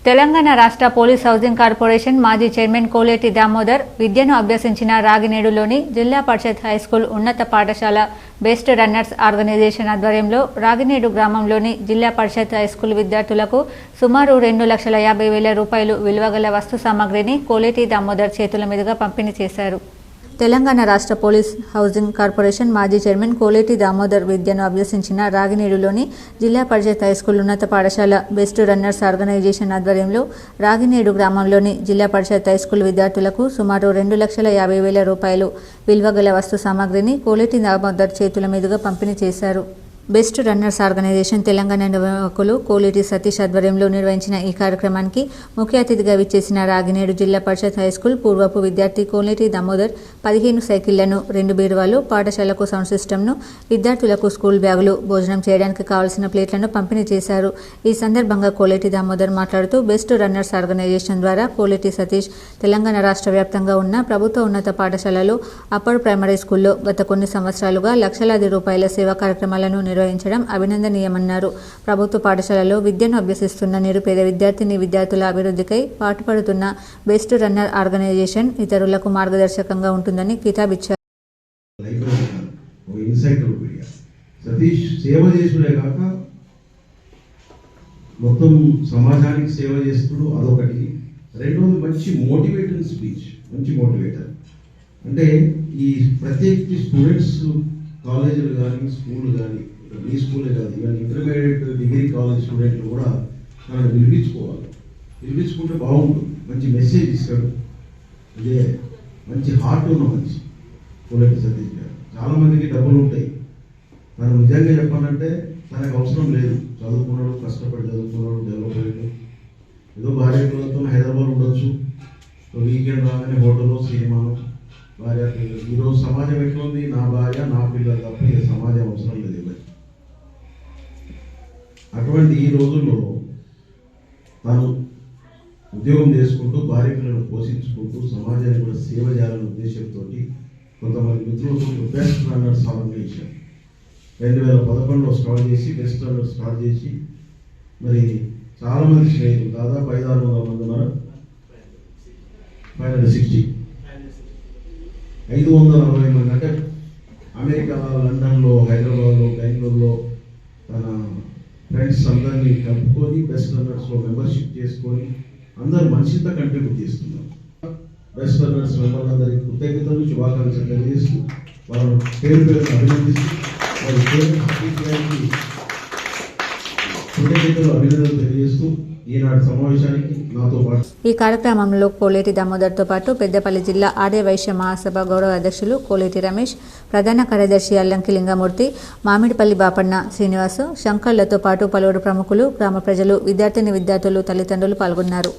తెలంగాణ రాష్ట్ర police housing corporation మాజీ chairman Koleti Damodar విద్యను అభ్యసించిన రాగినేడులోని జిల్లా పరిషత్ హైస్కూల్ ఉన్నత పాఠశాల బెస్ట్ రన్నర్స్ ఆర్గనైజేషన్ ఆధ్వర్యంలో రాగినేడు గ్రామంలోని జిల్లా పరిషత్ హైస్కూల్ విద్యార్థులకు సుమారు 2,50,000 రూపాయలు విలువగల వస్తు సామాగ్రిని కోలేటి దామోదర్ చేతుల మీదుగా పంపిణీ చేశారు. తెలంగాణ రాష్ట్ర పోలీస్ హౌసింగ్ కార్పొరేషన్ మాజీ చైర్మన్ కోలేటి దామోదర్ విద్యను అభ్యసించిన రాగినేడులోని జిల్లా పరిషత్ హైస్కూల్ ఉన్నత పాఠశాల బెస్ట్ రన్నర్స్ ఆర్గనైజేషన్ ఆధ్వర్యంలో రాగినేడు గ్రామంలోని జిల్లా పరిషత్ హైస్కూల్ విద్యార్థులకు సుమారు 2,50,000 రూపాయలు విలువగల వస్తు సామాగ్రిని కోలేటి దామోదర్ చేతుల మీదుగా పంపిణీ చేశారు. బెస్ట్ రన్నర్స్ ఆర్గనైజేషన్ తెలంగాణ నిర్వాహకులు కోలేటి సతీష్ ఆధ్వర్యంలో నిర్వహించిన ఈ కార్యక్రమానికి ముఖ్య అతిథిగా విచ్చేసిన రాగినేడు జిల్లా పరిషత్ హైస్కూల్ పూర్వపు విద్యార్థి కోలేటి దామోదర్ 15 సైకిళ్లను, 2 బీరువాలు, పాఠశాలకు సౌండ్ సిస్టమ్ను, విద్యార్థులకు స్కూల్ బ్యాగులు, భోజనం చేయడానికి కావలసిన ప్లేట్లను పంపిణీ చేశారు. ఈ సందర్భంగా కోలేటి దామోదర్ మాట్లాడుతూ బెస్ట్ రన్నర్స్ ఆర్గనైజేషన్ ద్వారా కోలేటి సతీష్ తెలంగాణ రాష్ట్ర వ్యాప్తంగా ఉన్న ప్రభుత్వ ఉన్నత పాఠశాలలో అప్పర్ ప్రైమరీ స్కూల్లో గత కొన్ని సంవత్సరాలుగా లక్షలాది రూపాయల సేవా కార్యక్రమాలను నిర్వహించడం అభినందనీయమన్నారు. ప్రభుత్వ పాఠశాలలో విద్యను అభ్యసిస్తున్న నిరుపేద విద్యార్థుల అభివృద్ధికై పాటుపడుతున్న బెస్ట్ రన్నర్ ఆర్గనైజేషన్ ఇతరులకు మార్గదర్శకంగా ఉంటుందని కితాబిచ్చారు. సతీష్ సేవ చేసుకునే కాక మొత్తం సమాజానికి సేవ చేస్తుడు, అదొకటి. రెండోది మంచి మోటివేటింగ్ స్పీచ్, మంచి మోటివేటర్. అంటే ఈ ప్రత్యేక స్టూడెంట్స్ కాలేజీలు కానీ స్కూళ్ళు కానీ, ఈ స్కూలే కాదు, ఇవన్నీ ఇంటర్మీడియట్ డిగ్రీ కాలేజ్ స్టూడెంట్లు కూడా మనం పిలిపించుకుంటే బాగుంటుంది. మంచి మెసేజ్ ఇస్తాడు. ఇదే మంచి హార్ట్ ఉన్న మనిషి కోలేటి సతీష్ గారు. చాలామందికి డబ్బులు ఉంటాయి, తను నిజంగా చెప్పాలంటే తనకు అవసరం లేదు. చదువుకున్నాడు, కష్టపడి చదువుకున్నాడు, డెవలప్ అయ్యాడు. ఏదో భార్య పిల్లలతో హైదరాబాద్ ఉండొచ్చు, వీకెండ్ రాగానే హోటల్లో సినిమాను, భార్య పిల్లలు. ఈరోజు సమాజం ఎట్లుంది, నా భార్య నా పిల్లలు తప్ప ఏ సమాజం అవసరం లేదు. అటువంటి ఈ రోజుల్లో తాను ఉద్యోగం చేసుకుంటూ భార్య పిల్లలను పోషించుకుంటూ సమాజానికి కూడా సేవ చేయాలనే ఉద్దేశంతో కొంతమంది మిత్రులతో బెస్ట్ రన్నర్స్ ఆర్గనైజేషన్ 2011లో స్టార్ట్ చేసి బెస్ట్ రన్నర్స్ స్టార్ట్ చేసి మరి చాలామంది స్నేహితులు, దాదాపు 500-600 మంది ఉన్నారు. 560 540 మంది, అంటే అమెరికా, లండన్లో, హైదరాబాద్లో, బెంగళూరులో తన ఫ్రెండ్స్ అందరినీ కలుపుకొని బెస్ట్ రన్నర్స్లో మెంబర్షిప్ చేసుకొని అందరూ మనిషితో కంట్రిబ్యూట్ చేస్తున్నారు. బెస్ట్ రన్నర్స్ మెంబర్లందరికీ కృతజ్ఞతలు, శుభాకాంక్షలు తెలియజేస్తూ వాళ్ళను పేరు అభినందిస్తూ వాళ్ళ కృతజ్ఞతలు, అభినందనలు తెలియజేస్తూ ఈనాటి సమావేశానికి నాతో పాటు ఈ కార్యక్రమంలో కోలేటి దామోదర్తో పాటు పెద్దపల్లి జిల్లా ఆర్య వైశ్య మహాసభ గౌరవ అధ్యక్షులు కోలేటి రమేష్, ప్రధాన కార్యదర్శి అల్లంకి లింగమూర్తి, మామిడిపల్లి బాపన్న శ్రీనివాసు, శంకర్లతో పాటు పలువురు ప్రముఖులు, గ్రామ ప్రజలు, విద్యార్థులు, తల్లిదండ్రులు పాల్గొన్నారు.